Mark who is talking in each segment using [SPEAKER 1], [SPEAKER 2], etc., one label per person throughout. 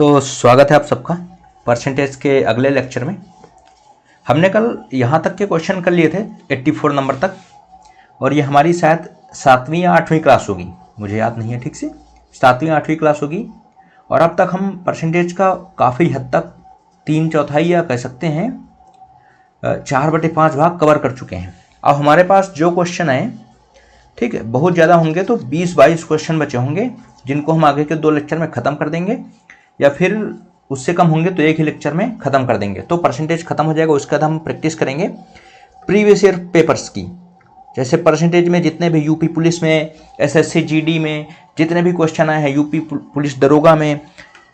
[SPEAKER 1] तो स्वागत है आप सबका परसेंटेज के अगले लेक्चर में। हमने कल यहाँ तक के क्वेश्चन कर लिए थे 84 नंबर तक, और ये हमारी शायद 7वीं या 8वीं क्लास होगी, मुझे याद नहीं है ठीक से, 7वीं 8वीं क्लास होगी। और अब तक हम परसेंटेज का काफ़ी हद तक 3/4 या कह सकते हैं 4/5 भाग कवर कर चुके हैं। अब हमारे पास जो क्वेश्चन आए, ठीक है, बहुत ज़्यादा होंगे तो 20-22 क्वेश्चन बचे होंगे, जिनको हम आगे के 2 लेक्चर में ख़त्म कर देंगे, या फिर उससे कम होंगे तो एक ही लेक्चर में ख़त्म कर देंगे। तो परसेंटेज ख़त्म हो जाएगा, उसके बाद हम प्रैक्टिस करेंगे प्रीवियस ईयर पेपर्स की। जैसे परसेंटेज में जितने भी यूपी पुलिस में, एसएससी जीडी में जितने भी क्वेश्चन आए हैं, यूपी पुलिस दरोगा में,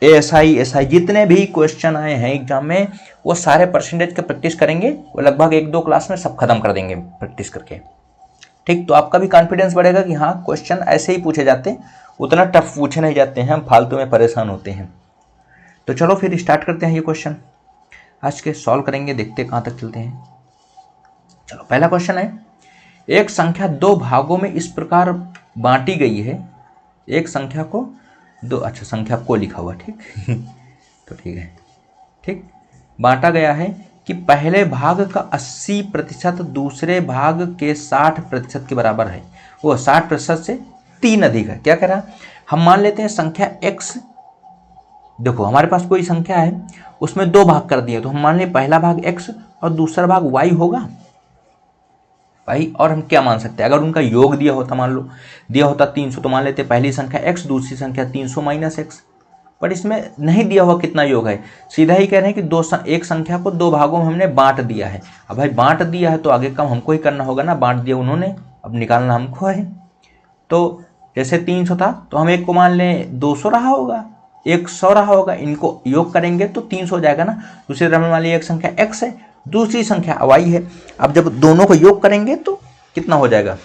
[SPEAKER 1] एएसआई एसआई जितने भी क्वेश्चन आए हैं एग्जाम में, वो सारे परसेंटेज का प्रैक्टिस करेंगे। वो लगभग 1-2 क्लास में सब खत्म कर देंगे प्रैक्टिस करके। ठीक, तो आपका भी कॉन्फिडेंस बढ़ेगा कि हाँ क्वेश्चन ऐसे ही पूछे जाते हैं, उतना टफ पूछे नहीं जाते हैं, हम फालतू में परेशान होते हैं। तो चलो फिर स्टार्ट करते हैं ये क्वेश्चन आज के, सॉल्व करेंगे, देखते हैं कहाँ तक चलते हैं। चलो पहला क्वेश्चन है, एक संख्या 2 भागों में इस प्रकार बांटी गई है। एक संख्या को दो, अच्छा संख्या को लिखा हुआ, ठीक तो ठीक है, ठीक, बांटा गया है कि पहले भाग का 80% दूसरे भाग के 60% के बराबर है। वो 60% से 3 अधिक है। क्या कह रहा, हम मान लेते हैं संख्या x, देखो हमारे पास कोई संख्या है, उसमें 2 भाग कर दिए, तो हम मान लें पहला भाग x और दूसरा भाग y होगा भाई। और हम क्या मान सकते हैं, अगर उनका योग दिया होता, मान लो दिया होता 300, तो मान लेते पहली संख्या x, दूसरी संख्या 300 - x। पर इसमें नहीं दिया हुआ कितना योग है, सीधा ही कह रहे हैं कि एक संख्या को 2 भागों में हमने बांट दिया है। अब भाई बांट दिया है तो आगे काम हमको ही करना होगा ना, बांट दिया उन्होंने, अब निकालना हमको है। तो जैसे 300 था तो हम एक को मान लें 200 रहा होगा, एक 100 रहा होगा, इनको योग करेंगे तो 300 हो जाएगा ना। दूसरे क्रम में मान लीजिए एक संख्या x है, दूसरी संख्या y है। अब जब दोनों को योग करेंगे तो कितना हो जाएगा,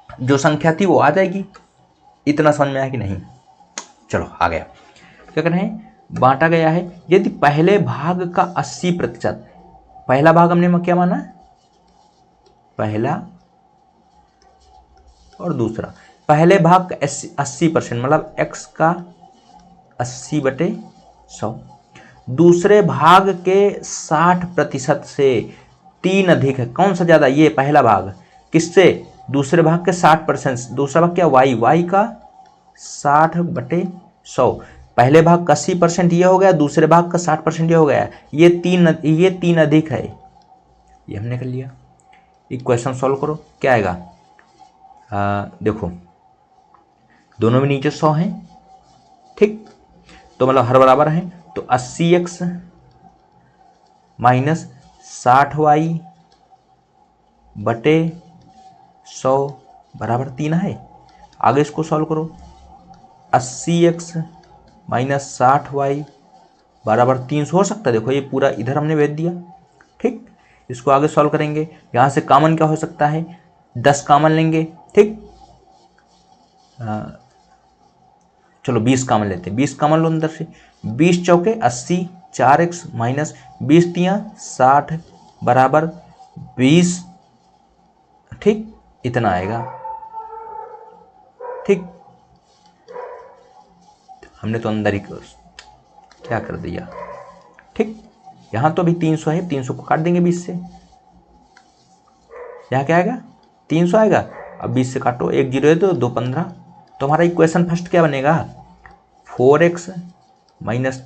[SPEAKER 1] जो संख्या थी वो आ जाएगी। इतना समझ में आया कि नहीं? चलो आ गया। क्या कर रहे हैं, बांटा गया है यदि पहले भाग का 80%, पहला भाग हमने क्या माना, पहला और दूसरा, पहले भाग का 80% मतलब x का 80/100, दूसरे भाग के 60% से 3 अधिक है। कौन सा ज़्यादा, ये पहला भाग किससे, दूसरे भाग के 60%, दूसरा भाग क्या y का 60/100, पहले भाग का 80% ये हो गया, दूसरे भाग का 60% ये हो गया, ये 3 अधिक है, ये हमने कर लिया। इक्वेशन सॉल्व करो, क्या आएगा, देखो दोनों में नीचे 100 हैं, ठीक, तो मतलब हर बराबर हैं, तो 80x - 60y/100 बराबर 3 है। आगे इसको सॉल्व करो, 80x - 60y बराबर 300 हो सकता है। देखो ये पूरा इधर हमने भेज दिया, ठीक, इसको आगे सॉल्व करेंगे। यहाँ से कॉमन क्या हो सकता है, 10 कॉमन लेंगे, ठीक, चलो 20 कॉमन लेते हैं, 20 कॉमन लो अंदर से, 20 चौके 80, 4x - 20 तियाँ 60 बराबर 20, ठीक, इतना आएगा, ठीक। हमने तो अंदर ही क्या कर दिया, ठीक। यहाँ तो भी 300 है, 300 को काट देंगे 20 से, यहाँ क्या आएगा 300 आएगा। अब 20 से काटो, 1 0 है तो 2 15, तो हमारा इक्वेशन फर्स्ट क्या बनेगा, 4x -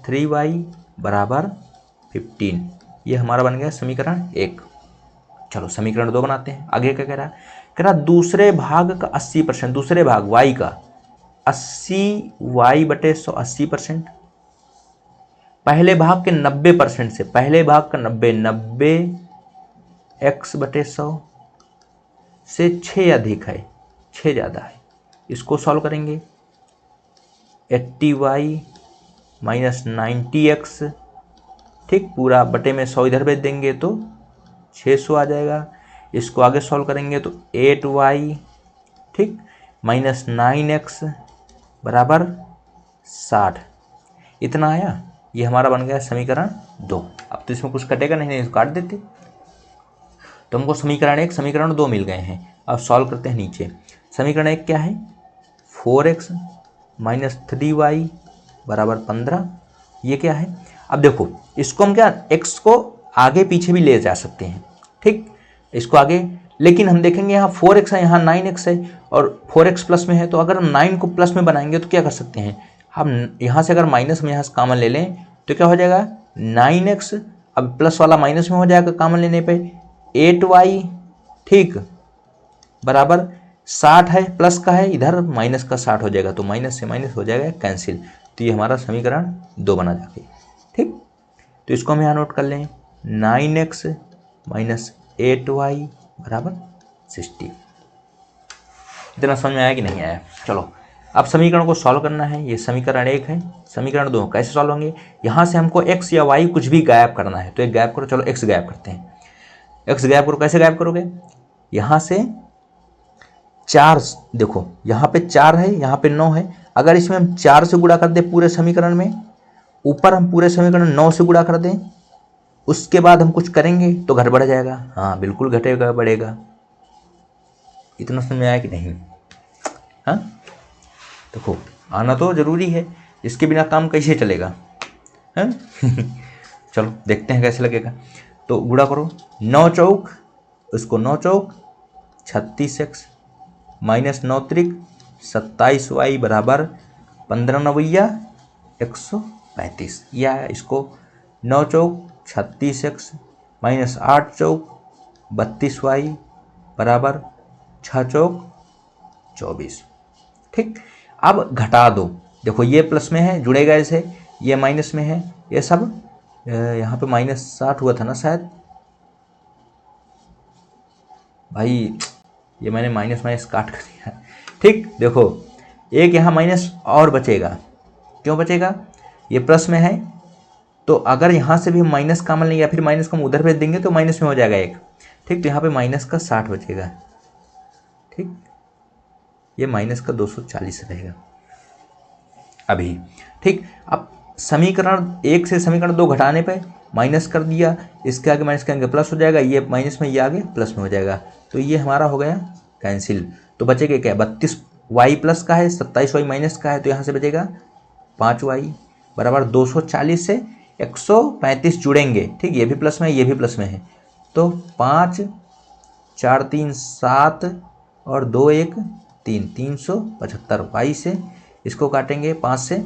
[SPEAKER 1] 3y बराबर 15। ये हमारा बन गया समीकरण 1। चलो समीकरण 2 बनाते हैं। आगे क्या कह रहा है, दूसरे भाग का 80%, दूसरे भाग y का 80y/100 80%, पहले भाग के 90% से, पहले भाग का 90 x/100 से 6 अधिक है, 6 ज़्यादा है। इसको सॉल्व करेंगे, 80y - 90x, ठीक, पूरा बटे में 100 इधर भेज देंगे तो 600 आ जाएगा। इसको आगे सॉल्व करेंगे तो 8y, ठीक, - 9x बराबर 60, इतना आया। ये हमारा बन गया समीकरण 2। अब तो इसमें कुछ कटेगा नहीं, इसको काट देते, तो हमको समीकरण 1 समीकरण 2 मिल गए हैं। अब सॉल्व करते हैं नीचे। समीकरण 1 क्या है, 4x - 3y बराबर 15, ये क्या है, अब देखो इसको हम क्या x को आगे पीछे भी ले जा सकते हैं, ठीक, इसको आगे, लेकिन हम देखेंगे यहाँ 4x है, यहाँ 9x है और 4x प्लस में है, तो अगर हम 9 को प्लस में बनाएंगे तो क्या कर सकते हैं हम, यहाँ से अगर माइनस में यहाँ से कॉमन ले लें तो क्या हो जाएगा 9x, अब प्लस वाला माइनस में हो जाएगा कॉमन लेने पे 8y, ठीक, बराबर 60 है, प्लस का है इधर माइनस का 60 हो जाएगा, तो माइनस से माइनस हो जाएगा कैंसिल, तो ये हमारा समीकरण 2 बना जाके, ठीक। तो इसको हम यहाँ नोट कर लें 9x माइनस 8y बराबर 60। इतना समझ में आया कि नहीं आया? चलो अब समीकरण को सॉल्व करना है। ये समीकरण 1 है, समीकरण 2 कैसे सॉल्व होंगे, यहाँ से हमको x या y कुछ भी गायब करना है, तो एक गायब करो, चलो x गायब करते हैं। x गायब करो, कैसे गायब करोगे, यहाँ से 4, देखो यहाँ पे 4 है, यहाँ पे 9 है, अगर इसमें हम 4 से गुणा कर दें पूरे समीकरण में, ऊपर हम पूरे समीकरण 9 से गुणा कर दें, उसके बाद हम कुछ करेंगे तो घट बढ़ जाएगा, हाँ बिल्कुल घटेगा बढ़ेगा। इतना समझ में आया कि नहीं? हाँ देखो आना तो जरूरी है, इसके बिना काम कैसे चलेगा, है चलो देखते हैं कैसे लगेगा। तो गुणा करो 9 चौक, उसको 9 चौक 36x माइनस 9 त्रिक 27y बराबर 15 नवैया 135, या इसको 9 चौक 36x माइनस 8 चौक 32y बराबर 6 चौक 24, ठीक। अब घटा दो, देखो ये प्लस में है जुड़ेगा ऐसे, ये माइनस में है, ये सब यहाँ पे माइनस 60 हुआ था ना शायद, भाई ये मैंने माइनस माइनस काट कर दिया, ठीक। देखो एक यहाँ माइनस और बचेगा, क्यों बचेगा, ये प्लस में है, तो अगर यहाँ से भी हम माइनस कॉमन लेंगे या फिर माइनस को हम उधर भेज देंगे तो माइनस में हो जाएगा एक, ठीक। तो यहाँ पे माइनस का 60 बचेगा, ठीक, ये माइनस का 240 रहेगा अभी, ठीक। अब समीकरण 1 से समीकरण 2 घटाने पे माइनस कर दिया, इसके आगे माइनस करेंगे प्लस हो जाएगा, ये माइनस में ये आगे प्लस में हो जाएगा, तो ये हमारा हो गया कैंसिल। तो बचेगा क्या, 32y प्लस का है, 27y माइनस का है, तो यहाँ से बचेगा 5y बराबर 240 से 135 जुड़ेंगे, ठीक, ये भी प्लस में है ये भी प्लस में है, तो 5 4 3 7 और 2 1 3 375 y से इसको काटेंगे 5 से,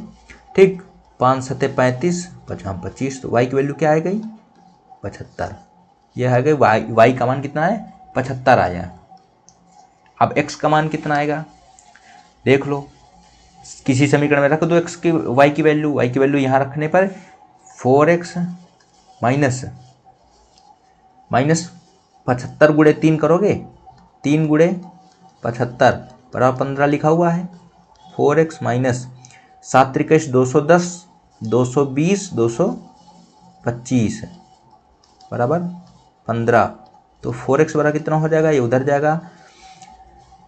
[SPEAKER 1] ठीक, 5 7 35 5 25, तो y की वैल्यू क्या आ गई 75, ये आ गई y का मान कितना है 75 आया। अब x का मान कितना आएगा देख लो, किसी समीकरण में रख दो x की y की वैल्यू यहाँ रखने पर 4x माइनस 75 गुणे 3 करोगे, 3 गुणे 75 बराबर 15 लिखा हुआ है, 4x माइनस 7 त्रिकेश 210 220 225 बराबर 15, तो 4x बराबर कितना हो जाएगा, ये उधर जाएगा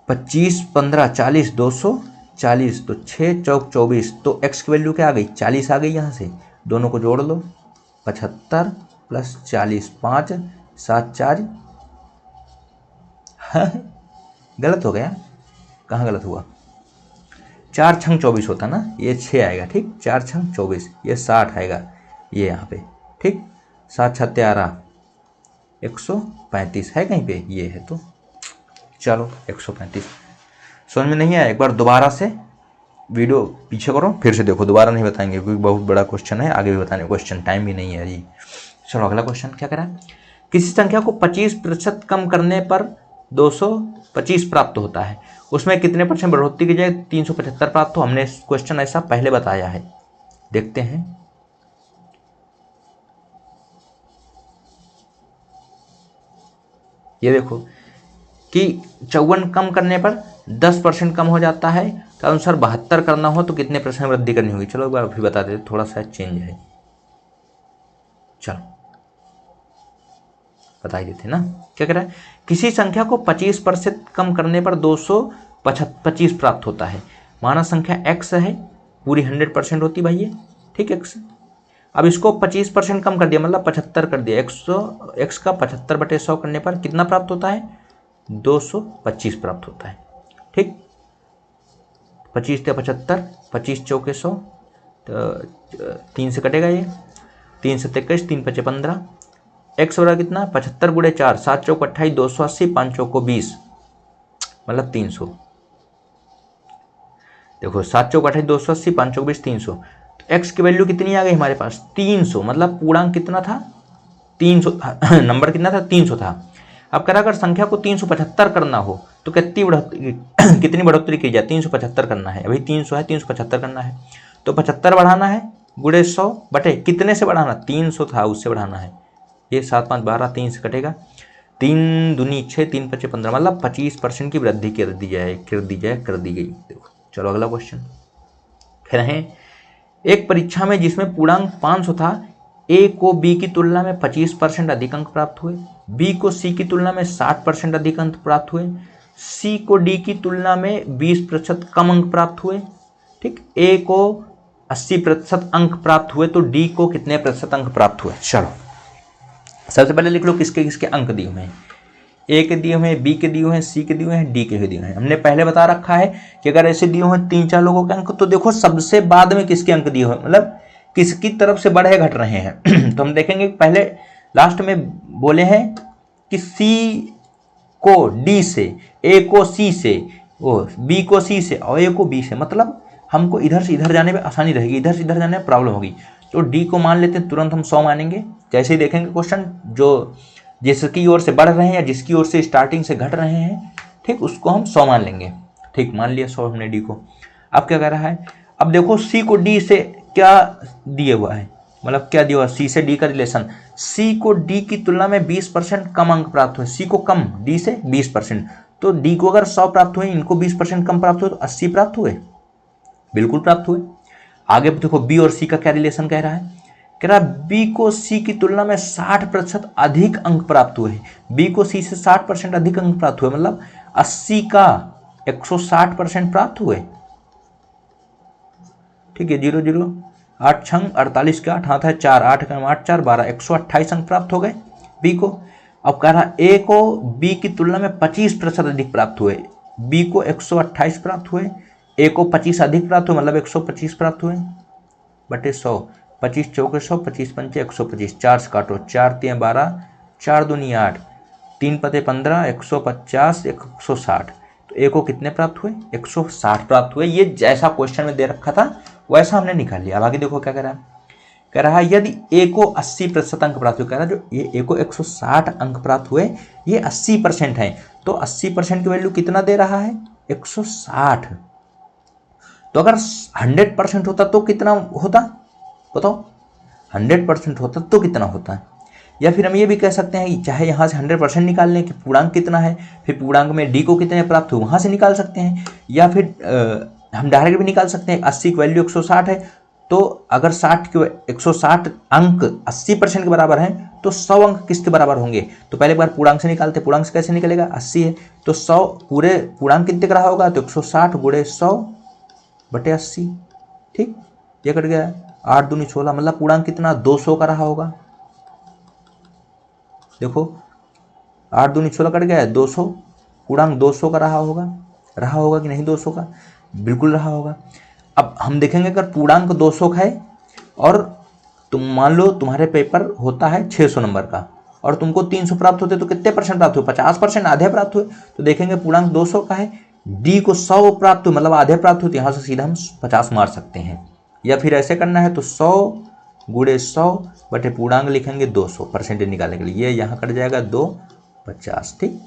[SPEAKER 1] 25 15 40 240, तो 6 चौक 24, तो x की वैल्यू क्या आ गई 40 आ गई, यहाँ से दोनों को जोड़ लो 75 प्लस 40 5 7 4 गलत हो गया, कहाँ गलत हुआ, 4 छंग 24 होता ना, ये 6 आएगा, ठीक, 4 छंग 24, ये 60 आएगा ये यहाँ पे, ठीक, 7 6 13 135 है कहीं पे, ये है, तो चलो 135। समझ में नहीं आया, एक बार दोबारा से वीडियो पीछे करो फिर से देखो, दोबारा नहीं बताएंगे क्योंकि बहुत बड़ा क्वेश्चन है, आगे भी बताने क्वेश्चन टाइम भी नहीं है जी। चलो अगला क्वेश्चन क्या करा, किसी संख्या को 25% कम करने पर 225 प्राप्त होता है, उसमें कितने % बढ़ोतरी की जाए 375 प्राप्त हो। हमने क्वेश्चन ऐसा पहले बताया है, देखते हैं। ये देखो कि 54 कम करने पर 10% कम हो जाता है, तो अनुसार 72 करना हो तो कितने % वृद्धि करनी होगी। चलो एक बार फिर बता देते, थोड़ा सा चेंज है, चलो बता ही देते ना। क्या कह रहा है, किसी संख्या को 25% कम करने पर 225 प्राप्त होता है। माना संख्या x है, पूरी 100% होती भाई ये, ठीक, x। अब इसको 25% कम कर दिया, मतलब 75 कर दिया, x का 75/100 करने पर कितना प्राप्त होता है 225 प्राप्त होता है, ठीक। 25 से 75, 25 चौके 100, तो 3 से कटेगा ये, 3 से 23, 3 पचे 15, एक्स बराबर कितना 75 गुणे 4, 7 चौक 28, 280, 5 चौक 20, मतलब 300। देखो 7 चौक 28, 280, 5 चौक 20, 300। तो एक्स की वैल्यू कितनी आ गई हमारे पास 300, मतलब पूर्णांक कितना था 300 नंबर कितना था 300 था। अब कह रहा अगर संख्या को 375 करना हो तो कितनी बढ़ोतरी की जाए, 375 करना है, अभी 300 है, 375 करना है तो 75 बढ़ाना है गुणे 100 बटे कितने से बढ़ाना, 300 था उससे बढ़ाना है। ये 7 5 12, 3 से कटेगा, 3 दूनी 6, 3 पचे 15, मतलब 25% की वृद्धि कर दी गई। देखो चलो अगला क्वेश्चन फिर है, एक परीक्षा में जिसमें पूर्णांक 500 था, ए को बी की तुलना में 25% अधिक अंक प्राप्त हुए, बी को सी की तुलना में 60% अधिक अंक प्राप्त हुए, सी को डी की तुलना में 20% कम अंक प्राप्त हुए। ठीक, ए को 80% अंक प्राप्त हुए तो डी को कितने प्रतिशत अंक प्राप्त हुए। चलो सबसे पहले लिख लो किसके किसके अंक दिए हुए हैं, ए के दिए हुए हैं, बी के दिए हुए हैं, सी के दिए हुए हैं, डी के दिए हुए हैं। हमने पहले बता रखा है कि अगर ऐसे दिए हुए हैं 3-4 लोगों के अंक तो देखो सबसे बाद में किसके अंक दिए हुए, मतलब किसकी तरफ से बढ़े घट रहे हैं तो हम देखेंगे पहले लास्ट में बोले हैं कि सी को डी से, ए को सी से, बी को सी से और ए को बी से, मतलब हमको इधर से इधर जाने में आसानी रहेगी, इधर से इधर जाने में प्रॉब्लम होगी। तो डी को मान लेते हैं, तुरंत हम 100 मानेंगे। जैसे ही देखेंगे क्वेश्चन जो जिसकी ओर से बढ़ रहे हैं या जिसकी ओर से स्टार्टिंग से घट रहे हैं, ठीक, उसको हम 100 मान लेंगे। ठीक, मान लिया 100 हमने डी को। अब क्या कह रहा है, अब देखो सी को डी से क्या दिए हुआ है, मतलब क्या दिया हुआ सी से डी का रिलेशन, सी को डी की तुलना में 20% कम अंक प्राप्त हुए, सी को कम डी से 20%, तो डी को अगर 100 प्राप्त हुए, इनको 20% कम प्राप्त हुए तो 80 प्राप्त हुए, बिल्कुल प्राप्त हुए। आगे देखो बी और सी का क्या रिलेशन कह रहा है, कह रहा बी को सी की तुलना में 60% अधिक अंक प्राप्त हुए, बी को सी से 60% अधिक अंक प्राप्त हुए, मतलब 80 का 160% प्राप्त हुए। ठीक है, 0 0 8 छंग 48 के 8 हाथ है 4, 8 का 8 4 12, 128 अंक प्राप्त हो गए बी को। अब कह रहा ए को बी की तुलना में 25% अधिक प्राप्त हुए, बी को 128 प्राप्त हुए, ए को 25 अधिक प्राप्त हुए, मतलब 125 प्राप्त हुए बटे 100, 25 चौके 100, 25 पंचे 125, 4 से काटो, 4 3 12, 4 दूनी 8, 3 पते 15, 150, 160, तो ए को कितने प्राप्त हुए 160 प्राप्त हुए। ये जैसा क्वेश्चन में दे रखा था वैसा हमने निकाल लिया। अब आगे देखो क्या कह रहा है, कह रहा है यदि ए को 80% अंक प्राप्त हुए, कह रहा है जो ये ए को 160 अंक प्राप्त हुए, ये 80% है, तो 80% की वैल्यू कितना दे रहा है 160। तो अगर 100% होता तो कितना होता बताओ, 100% होता तो कितना होता। या फिर हम ये भी कह सकते हैं कि चाहे यहाँ से 100% निकाल लें कि पूर्णांक कितना है, फिर पूर्णांक में डी को कितने प्राप्त हुए वहाँ से निकाल सकते हैं, या फिर हम डायरेक्ट भी निकाल सकते हैं। 80 की वैल्यू 160 है, तो अगर 160 अंक 80% के बराबर हैं तो 100 अंक किसके बराबर होंगे, तो पहले बार पूर्णांक से निकालते, पूर्णांक से कैसे निकलेगा 80 है तो 100 पूरे पूर्णांक कितने का रहा होगा, तो 160 गुणे 100 बटे 80। ठीक, ये कट गया, 8 दूनी 16, मतलब पूर्णांक कितना 200 का रहा होगा। देखो 8 दूनी 16 कट गया है, 200, पूर्णांक 200 का रहा होगा कि नहीं 200 का, बिल्कुल रहा होगा। अब हम देखेंगे अगर पूर्णांक 200 का है और तुम मान लो तुम्हारे पेपर होता है 600 नंबर का और तुमको 300 प्राप्त होते तो कितने परसेंट प्राप्त हुए, 50%, आधे प्राप्त हुए। तो देखेंगे पूर्णांक 200 का है, डी को 100 प्राप्त हुए, मतलब आधे प्राप्त हुए, यहाँ से सीधा हम 50 मार सकते हैं। या फिर ऐसे करना है तो 100 गुणे 100 बटे पूर्णांक लिखेंगे 200 परसेंटेज निकालने के लिए, ये यहाँ कट जाएगा 250। ठीक,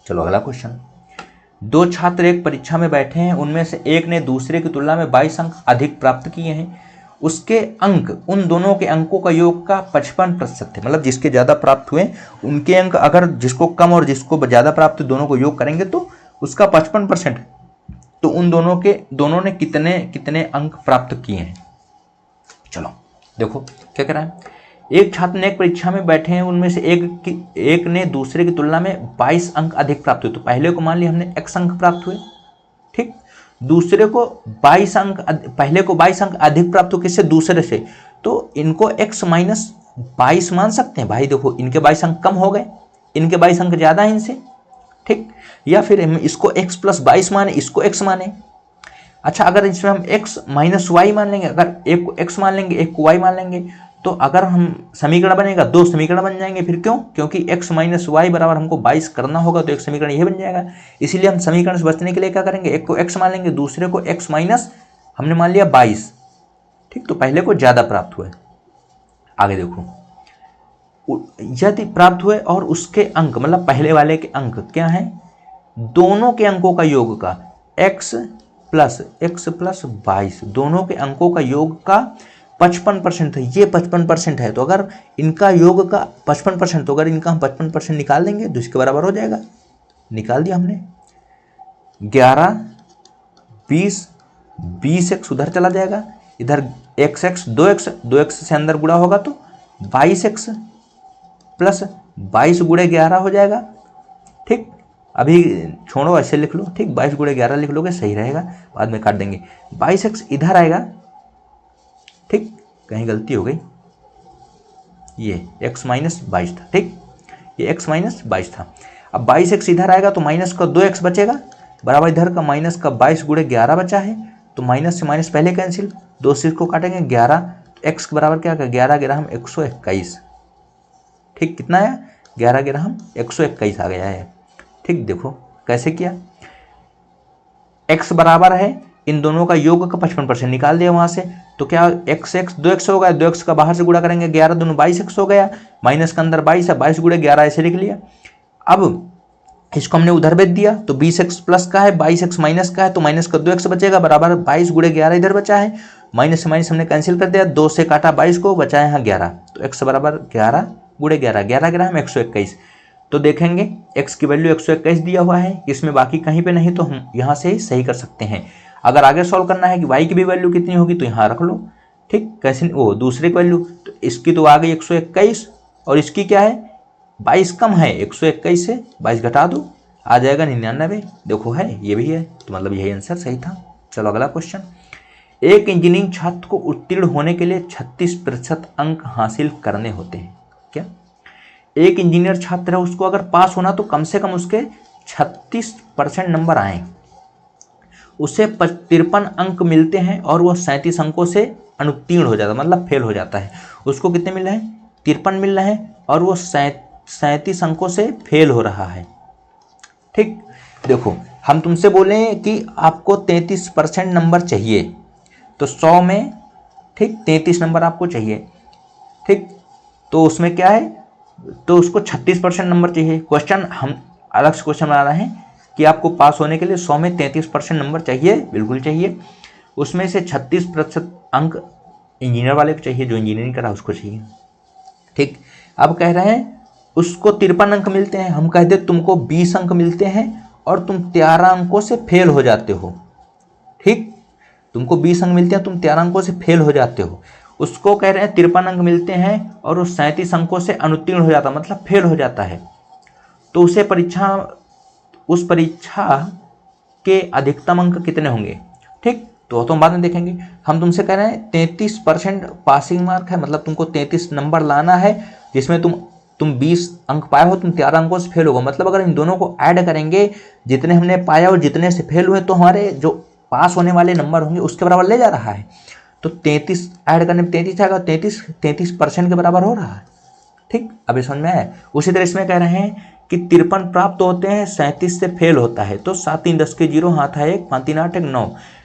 [SPEAKER 1] चलो अगला क्वेश्चन, 2 छात्र एक परीक्षा में बैठे हैं, उनमें से एक ने दूसरे की तुलना में 22 अंक अधिक प्राप्त किए हैं, उसके अंक उन दोनों के अंकों का योग का 55% थे, मतलब जिसके ज़्यादा प्राप्त हुए उनके अंक अगर जिसको कम और जिसको ज़्यादा प्राप्त दोनों को योग करेंगे तो उसका 55%, तो उन दोनों ने कितने कितने अंक प्राप्त किए हैं। चलो देखो क्या कह रहा है, एक छात्र ने एक परीक्षा में बैठे हैं, उनमें से एक ने दूसरे की तुलना में 22 अंक अधिक प्राप्त हुए, तो पहले को मान लिया हमने x अंक प्राप्त हुए, ठीक, दूसरे को 22 अंक, पहले को 22 अंक अधिक प्राप्त हुए किससे, दूसरे से, तो इनको x माइनस 22 मान सकते हैं। भाई देखो इनके 22 अंक कम हो गए, इनके 22 अंक ज़्यादा है इनसे, ठीक, या फिर हम इसको x प्लस 22 माने, इसको x माने। अच्छा, अगर इसमें हम x माइनस वाई मान लेंगे, अगर एक को x मान लेंगे एक को y मान लेंगे, तो अगर हम समीकरण बनेगा, दो समीकरण बन जाएंगे। फिर क्यों? क्योंकि x माइनस वाई बराबर हमको 22 करना होगा, तो एक समीकरण ये बन जाएगा। इसीलिए हम समीकरण से बचने के लिए क्या करेंगे, एक को x मान लेंगे, दूसरे को x माइनस हमने मान लिया 22। ठीक, तो पहले को ज़्यादा प्राप्त हुए। आगे देखो, यदि प्राप्त हुए और उसके अंक मतलब पहले वाले के अंक क्या हैं, दोनों के अंकों का योग का x प्लस 22, दोनों के अंकों का योग का 55% है, ये 55% है। तो अगर इनका योग का 55%, तो अगर इनका हम 55% निकाल देंगे तो इसके बराबर हो जाएगा। निकाल दिया हमने। 11 20 20x उधर चला जाएगा, इधर x 2x से अंदर गुणा होगा तो 22x प्लस 22 गुणे 11 हो जाएगा। ठीक, अभी छोड़ो, ऐसे लिख लो। ठीक, 22 गुणे 11 लिख लोगे, सही रहेगा, बाद में काट देंगे। 22x इधर आएगा। ठीक, कहीं गलती हो गई, ये x माइनस 22 था। ठीक, ये x माइनस 22 था। अब 22x इधर आएगा तो माइनस का 2x बचेगा, बराबर इधर का माइनस का 22 गुणे 11 बचा है, तो माइनस से माइनस पहले कैंसिल, 2 से इसको काटेंगे 11, x के बराबर क्या, 11 ग्राम 121। ठीक, कितना है, 11 ग्राम 121 आ गया है। ठीक, देखो कैसे किया, x बराबर है इन दोनों का योग का 55% निकाल दिया वहां से, तो क्या x 2x हो गया, 2x का बाहर से गुणा करेंगे 11 दोनों 22x हो गया, माइनस के अंदर 22 है, 22 गुणे 11 ऐसे लिख लिया। अब इसको हमने उधर भेज दिया तो 20x प्लस का है, 22x माइनस का है, तो माइनस का 2x बचेगा, बराबर 22 गुणे 11 इधर बचा है, माइनस से माइनस हमने कैंसिल कर दिया, 2 से काटा 22 को, बचा है यहाँ 11, तो x बराबर 11 गुणे 11, 11 ग्राम 121। तो देखेंगे x की वैल्यू 121 दिया हुआ है, इसमें बाकी कहीं पे नहीं, तो हम यहाँ से ही सही कर सकते हैं। अगर आगे सॉल्व करना है कि y की भी वैल्यू कितनी होगी, तो यहाँ रख लो। ठीक, कैसे, वो दूसरे की वैल्यू, तो इसकी तो आ गई 121 और इसकी क्या है 22 कम है, 121 से 22 घटा दो, आ जाएगा 99। देखो है, ये भी है, तो मतलब यही आंसर सही था। चलो अगला क्वेश्चन, एक इंजीनियरिंग छात्र को उत्तीर्ण होने के लिए 36% अंक हासिल करने होते हैं। क्या, एक इंजीनियर छात्र है, उसको अगर पास होना तो कम से कम उसके 36% नंबर आए, उसे 53 अंक मिलते हैं और वह 37 अंकों से अनुत्तीर्ण हो जाता है, मतलब फेल हो जाता है। उसको कितने मिल रहे हैं, 53 मिल रहे हैं, और वो 37 अंकों से फेल हो रहा है। ठीक, देखो हम तुमसे बोले कि आपको 33% नंबर चाहिए, तो 100 में ठीक 33 नंबर आपको चाहिए। ठीक, तो उसमें क्या है, तो उसको 36% नंबर चाहिए। क्वेश्चन हम अलग से क्वेश्चन बना रहे हैं कि आपको पास होने के लिए 100 में 33% नंबर चाहिए, बिल्कुल चाहिए। उसमें से 36% अंक इंजीनियर वाले को चाहिए, जो इंजीनियरिंग करा उसको चाहिए। ठीक, अब कह रहे हैं उसको 53 अंक मिलते हैं, हम कहते तुमको 20 अंक मिलते हैं और तुम 13 अंकों से फेल हो जाते हो। ठीक, तुमको 20 अंक मिलते हैं, तुम 13 अंकों से फेल हो जाते हो। उसको कह रहे हैं 53 अंक मिलते हैं और वो 37 अंकों से अनुत्तीर्ण हो जाता, मतलब फेल हो जाता है। तो उसे उस परीक्षा के अधिकतम अंक कितने होंगे। ठीक, तो हम बाद में देखेंगे। हम तुमसे कह रहे हैं 33% पासिंग मार्क है, मतलब तुमको 33 नंबर लाना है, जिसमें तुम 20 अंक पाए हो, तुम 13 अंकों से फेल होगा। मतलब अगर इन दोनों को ऐड करेंगे, जितने हमने पाया और जितने से फेल हुए, तो हमारे जो पास होने वाले नंबर होंगे उसके बराबर ले जा रहा है। तो 33 ऐड करने में 33 आएगा, 33% के बराबर हो रहा है। ठीक, अभी समझ में आया। उसी तरह इसमें कह रहे हैं कि 53 प्राप्त होते हैं, 37 से फेल होता है, तो 7 3 10 के 0, हाथ है 1, 5 3 8 1 9,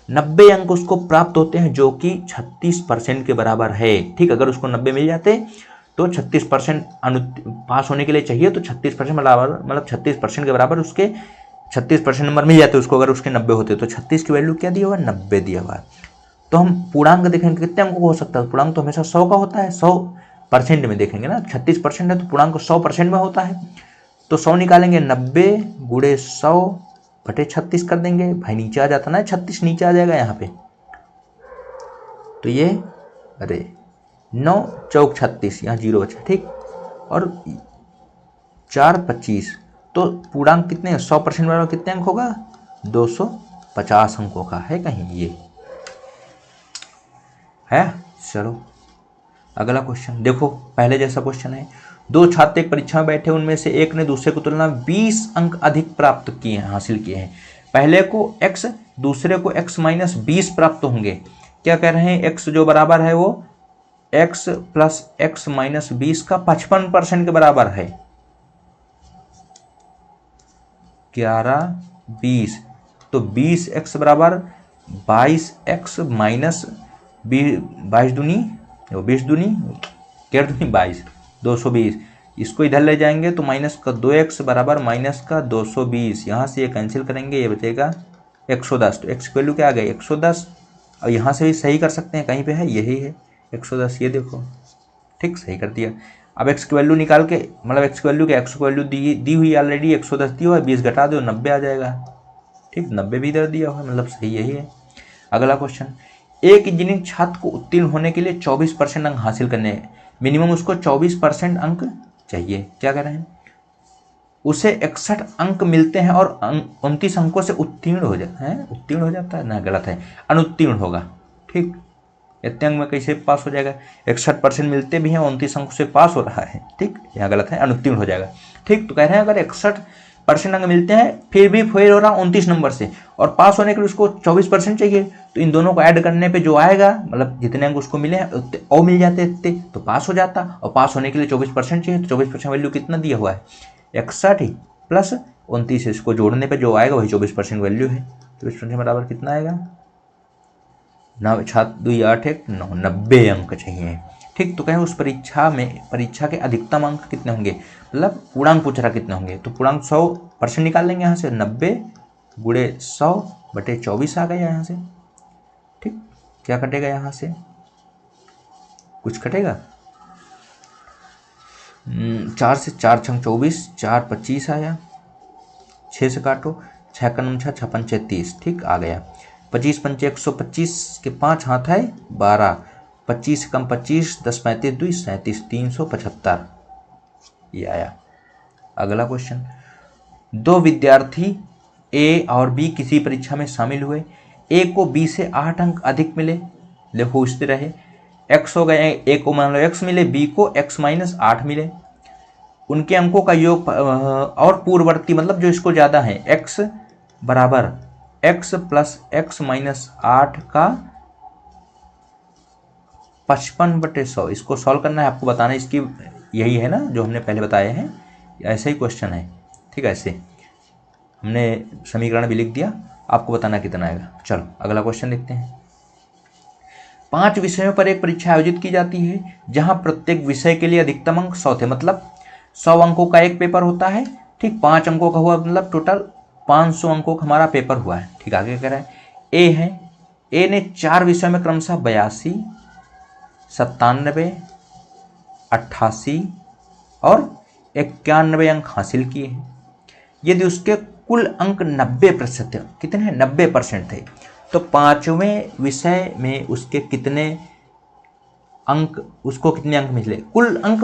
[SPEAKER 1] 90 अंक उसको प्राप्त होते हैं, जो कि 36% के बराबर है। ठीक, अगर उसको 90 मिल जाते तो 36% पास होने के लिए चाहिए, तो 36% बराबर, मतलब 36% के बराबर उसके 36% नंबर मिल जाते उसको, अगर उसके 90 होते। तो 36 की वैल्यू क्या दिया हुआ है, 90 दिया हुआ है। तो हम पूर्णांक देखेंगे कितने अंकों को हो सकता है, पूर्णांक तो हमेशा 100 का होता है, 100% में देखेंगे ना, 36% है तो पूर्णांक 100% में होता है। तो 100 निकालेंगे, 90 गुणे 100 बटे 36 कर देंगे, भाई नीचे आ जाता ना, 36 नीचे आ जाएगा यहाँ पे। तो ये अरे 9 चौक 36, यहाँ 0 बचा। ठीक, और 4 25, तो पूर्णांक कितने, 100% बराबर कितने अंक होगा, 250 अंकों का है कहीं, ये है। चलो अगला क्वेश्चन देखो, पहले जैसा क्वेश्चन है। 2 छात्र एक परीक्षा में बैठे, उनमें से एक ने दूसरे की तुलना में 20 अंक अधिक प्राप्त किए हैं, हासिल किए हैं। पहले को x, दूसरे को x माइनस 20 प्राप्त होंगे। क्या कह रहे हैं, x जो बराबर है वो x प्लस x माइनस 20 का 55% के बराबर है। 11 20, तो 20x बराबर 22x माइनस 22 दूनी 20 दूनी 22, 220। इसको इधर ले जाएंगे तो माइनस का 2x बराबर माइनस का 220, यहाँ से ये कैंसिल करेंगे, ये बचेगा 110। तो x की वैल्यू क्या आ गई 110। और यहाँ से भी सही कर सकते हैं, कहीं पे है यही है 110, ये देखो ठीक सही कर दिया। अब x की वैल्यू निकाल के, मतलब x की वैल्यू क्या, x की वैल्यू दी हुई ऑलरेडी 110 दी हुआ है, 20 घटा दो 90 आ जाएगा। ठीक 90 भी इधर दिया हुआ है, मतलब सही यही है। अगला क्वेश्चन, एक इंजीनियरिंग छात्र को उत्तीर्ण होने के लिए 24% अंक हासिल करने हैं, मिनिमम उसको 24% अंक चाहिए। क्या कह रहे हैं, उसे 61 अंक मिलते हैं और 29 अंकों से उत्तीर्ण हो जाता है, उत्तीर्ण हो जाता है ना, गलत है, अनुत्तीर्ण होगा। ठीक, इतने अंक में कैसे पास हो जाएगा, 61% मिलते भी हैं, 29 अंकों से पास हो रहा है। ठीक, यहाँ गलत है, अनुत्तीर्ण हो जाएगा। ठीक, तो कह रहे हैं अगर 61% अंक मिलते हैं फिर भी फेल हो रहा 29 नंबर से, और पास होने के लिए उसको 24% चाहिए, तो इन दोनों को ऐड करने पे जो आएगा, मतलब जितने अंक उसको मिले हैं और मिल जाते इतने, तो पास हो जाता। और पास होने के लिए 24% चाहिए, तो 24% वैल्यू कितना दिया हुआ है 61 प्लस 29, इसको जोड़ने पे जो आएगा वही 24% वैल्यू है। 24% बराबर कितना आएगा, 9 छात्र 2 8 1 9, 90 अंक चाहिए। ठीक, तो कहें उस परीक्षा के अधिकतम अंक कितने होंगे, मतलब पूर्णांक पूछ रहा कितने होंगे, तो पूर्णांक 100% निकाल लेंगे यहाँ से, 90 गुणे 100 बटे 24 आ गया यहाँ से। ठीक, क्या कटेगा यहाँ से, कुछ कटेगा, 4 से 4 छंग 24, 4 25 आया, 6 से काटो, 6 का 9 6 56 36। ठीक, आ गया। 25 पंचे 125 के 5 हाथ है 12, 25 कम 25, 10 35 2 37, 375 ये आया। अगला क्वेश्चन, दो विद्यार्थी ए और बी किसी परीक्षा में शामिल हुए, ए को बी से 8 अंक अधिक मिले, देखो स्थिर रहे, एक्स हो गए, ए को मान लो एक्स मिले, बी को एक्स माइनस 8 मिले, उनके अंकों का योग और पूर्ववर्ती मतलब जो इसको ज़्यादा है, एक्स बराबर x प्लस एक्स माइनस 8 का 55/100, इसको सॉल्व करना है, आपको बताना है, इसकी यही है ना जो हमने पहले बताए हैं, ऐसे ही क्वेश्चन है। ठीक है, ऐसे हमने समीकरण भी लिख दिया, आपको बताना कितना आएगा। चलो अगला क्वेश्चन देखते हैं। 5 विषयों पर एक परीक्षा आयोजित की जाती है जहां प्रत्येक विषय के लिए अधिकतम अंक 100 थे, मतलब 100 अंकों का एक पेपर होता है। ठीक, 5 अंकों का हुआ, मतलब टोटल 500 अंकों का हमारा पेपर हुआ है। ठीक, आगे कह रहा है ए है, ए ने 4 विषयों में क्रमशः 82, 97, 88 और 91 अंक हासिल किए हैं। यदि उसके कुल अंक 90% थे, कितने हैं 90% थे, तो 5वें विषय में उसके कितने अंक, उसको कितने अंक मिले, कुल अंक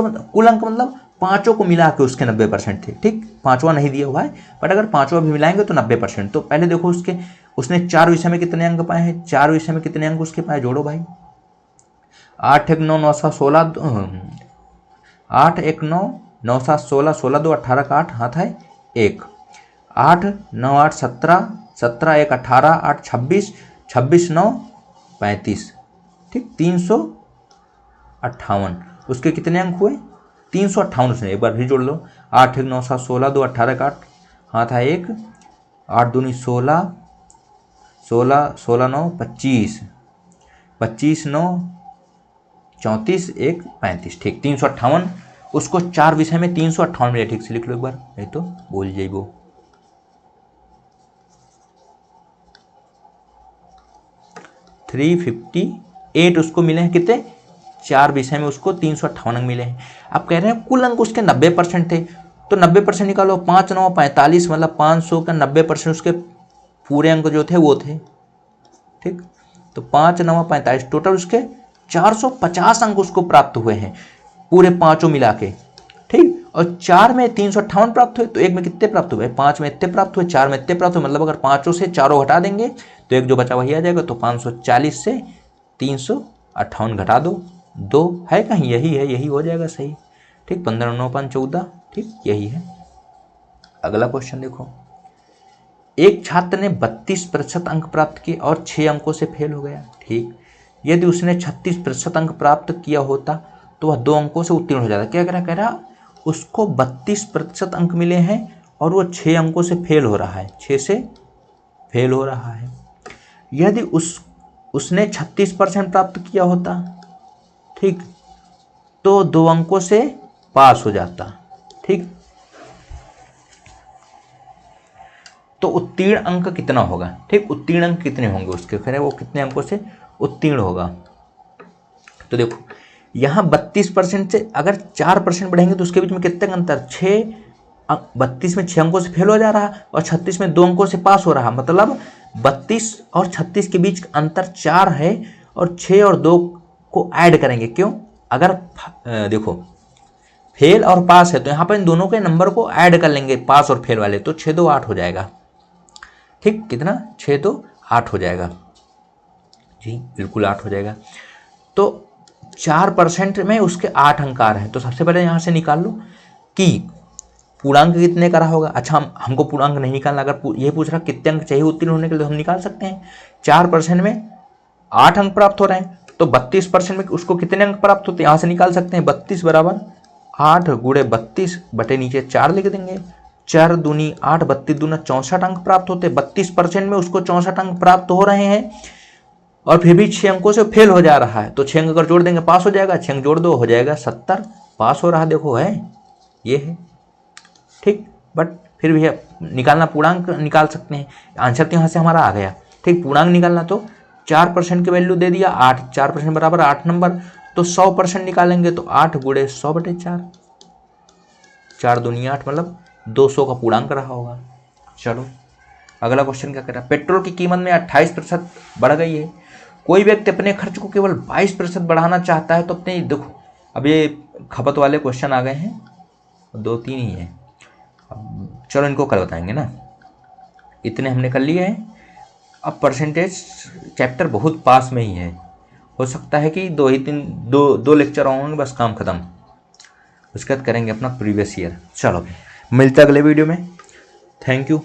[SPEAKER 1] मतलब 5 को मिला के उसके 90% थे। ठीक, 5वां नहीं दिया हुआ है, बट अगर 5वां भी मिलाएंगे तो 90%। तो पहले देखो उसने 4 विषय में कितने अंक पाए हैं, 4 विषय में कितने अंक उसके पाए, जोड़ो भाई, 8 1 9 9 7 16, 8 1 9 9 7 16, 16 2 18 का 8 हाथ है 1, 8 9 8 17, 17 1 18, 8 26, 26 9 35। ठीक, 358, उसके कितने अंक हुए 358, उसने एक बार भी जोड़ लो, 8 1 9 7 16 2 18 का 8 हाथ है 1, 8 दूनी 16, 16 16 9 25, 25 9 34 1 35। ठीक, 358, उसको 4 विषय में 358 मिले। ठीक से लिख लो एक बार, नहीं तो बोल जाइबो। $358 उसको मिले हैं, कितने 4 विषय में उसको 358 अंक मिले हैं। अब कह रहे हैं कुल अंक उसके 90% थे, तो 90% निकालो, 5 9 45, मतलब 500 का 90% उसके पूरे अंक जो थे वो थे। ठीक, तो 5 9 45, टोटल उसके 450 अंक उसको प्राप्त हुए हैं पूरे 5 मिला के। ठीक, और 4 में 358 प्राप्त हुए, तो एक में कितने प्राप्त हुए, 5 में इतने प्राप्त हुए, 4 में इतने प्राप्त हुए, मतलब अगर 5 से 4 घटा देंगे तो एक जो बचा वही आ जाएगा। तो 540 से 358 घटा दो, 2 है कहीं, यही है, यही हो जाएगा सही। ठीक, 15 9 5 14। ठीक, यही है। अगला क्वेश्चन देखो, एक छात्र ने 32% अंक प्राप्त किए और 6 अंकों से फेल हो गया। ठीक, यदि उसने 36% अंक प्राप्त किया होता तो वह 2 अंकों से उत्तीर्ण हो जाता। क्या कह रहा उसको 32% अंक मिले हैं और वो 6 अंकों से फेल हो रहा है, 6 से फेल हो रहा है। यदि उसने 36% प्राप्त किया होता, ठीक, तो 2 अंकों से पास हो जाता। ठीक, तो उत्तीर्ण अंक कितना होगा? ठीक, उत्तीर्ण अंक कितने होंगे उसके, फिर वो कितने अंकों से उत्तीर्ण होगा। तो देखो यहाँ 32% से अगर 4% बढ़ेंगे तो उसके बीच में कितने अंतर, 32 में 6 अंकों से फेल हो जा रहा और 36 में 2 अंकों से पास हो रहा, मतलब 32 और 36 के बीच अंतर 4 है और 6 और 2 को ऐड करेंगे। क्यों? अगर देखो फेल और पास है तो यहाँ पर इन दोनों के नंबर को ऐड कर लेंगे, पास और फेल वाले, तो 6 2 8 हो जाएगा। ठीक, कितना, 6 2 8 हो जाएगा जी, बिल्कुल 8 हो जाएगा। तो 4% में उसके 8 अंक आ रहे हैं, तो सबसे पहले यहाँ से निकाल लो कि पूर्णांक कितने का रहा होगा। अच्छा, हमको पूर्णांक नहीं निकालना, अगर ये पूछ रहा कितने अंक चाहिए उत्तीर्ण होने के लिए, तो हम निकाल सकते हैं। 4% में 8 अंक प्राप्त हो रहे हैं, तो 32% में उसको कितने अंक प्राप्त होते हैं, यहाँ से निकाल सकते हैं। 32 बराबर 8 गुणे 32 बटे नीचे 4 लिख देंगे। 4 दूनी 8, 32 दूना 64 अंक प्राप्त होते। 32% में उसको 64 अंक प्राप्त हो रहे हैं और फिर भी 6 अंकों से फेल हो जा रहा है, तो 6 अंक अगर जोड़ देंगे पास हो जाएगा। 6 अंक जोड़ दो, हो जाएगा 70, पास हो रहा। देखो है, ये है। ठीक, बट फिर भी निकालना, पूर्णांक निकाल सकते हैं। आंसर तो यहाँ से हमारा आ गया। ठीक, पूर्णांक निकालना तो 4% की वैल्यू दे दिया 8, 4% बराबर 8 नंबर, तो 100% निकालेंगे तो 8 गुणे 100 बटे 4, 4 दूनी 8, मतलब 200 का पूर्णांक रहा होगा। चलो अगला क्वेश्चन क्या कर रहा है। पेट्रोल की कीमत में 28% बढ़ गई है। कोई व्यक्ति अपने खर्च को केवल 22% बढ़ाना चाहता है, तो अपने, देखो अब ये खपत वाले क्वेश्चन आ गए हैं, 2-3 ही है। चलो इनको कल बताएंगे ना, इतने हमने कर लिए हैं। अब परसेंटेज चैप्टर बहुत पास में ही है, हो सकता है कि 2 लेक्चर होंगे बस, काम खत्म। उसके बाद करेंगे अपना प्रीवियस ईयर। चलो मिलते हैं अगले वीडियो में। Thank you.